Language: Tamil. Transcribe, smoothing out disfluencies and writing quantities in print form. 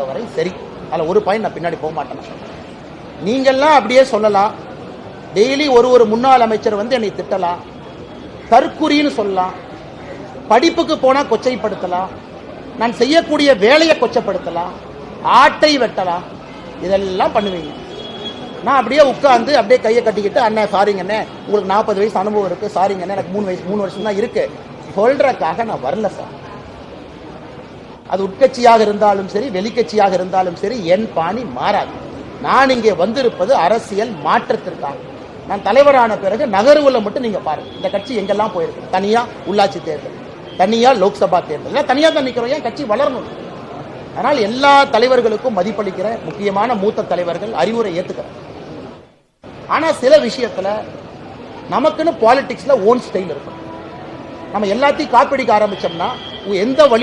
வரை சரி. அதில் ஒரு பாயிண்ட் நான் பின்னாடி போக மாட்டேன். நீங்கள்லாம் அப்படியே சொல்லலாம். டெய்லி ஒரு முன்னாள் அமைச்சர் வந்து என்னை திட்டலாம், தற்குறின்னு சொல்லலாம், படிப்புக்கு போனால் கொச்சைப்படுத்தலாம், நான் செய்யக்கூடிய வேலையை கொச்சப்படுத்தலாம், ஆட்டை வெட்டலாம், இதெல்லாம் பண்ணுவீங்க. நான் அப்படியே உட்காந்து அப்படியே கையை கட்டிக்கிட்டு, அண்ணே சாரிங்க அண்ணே, உங்களுக்கு 40 வயசு அனுபவம் இருக்குது, சாரிங்க அண்ணே எனக்கு 3 வருஷம் தான் இருக்குது சொல்றதுக்காக நான் வரல சார். அது உட்கட்சியாக இருந்தாலும் சரி, வெளிக்கட்சியாக இருந்தாலும் சரி, என் பாணி மாறாது. நான் இங்கே வந்திருப்பது அரசியல் மாற்றத்திற்காக. நான் தலைவரான பிறகு நகர்வுல மட்டும் நீங்க பாருங்க, இந்த கட்சி எங்கெல்லாம் போயிருக்கு. தனியா உள்ளாட்சி தேர்தல், தனியா லோக்சபா தேர்தல், தனியா தான் நிக்கிறோம். ஏன் கட்சி வளரணும். அதனால் எல்லா தலைவர்களுக்கும் மதிப்பளிக்கிற முக்கியமான மூத்த தலைவர்கள் அறிவுரை ஏத்துக்கிறேன். ஆனா சில விஷயத்துல நமக்குன்னு பாலிடிக்ஸ்ல ஓன் ஸ்டைல் இருக்கும். நம்ம எல்லாத்தையும் காப்பிடிக்க ஆரம்பிச்சோம்னா எந்த வழி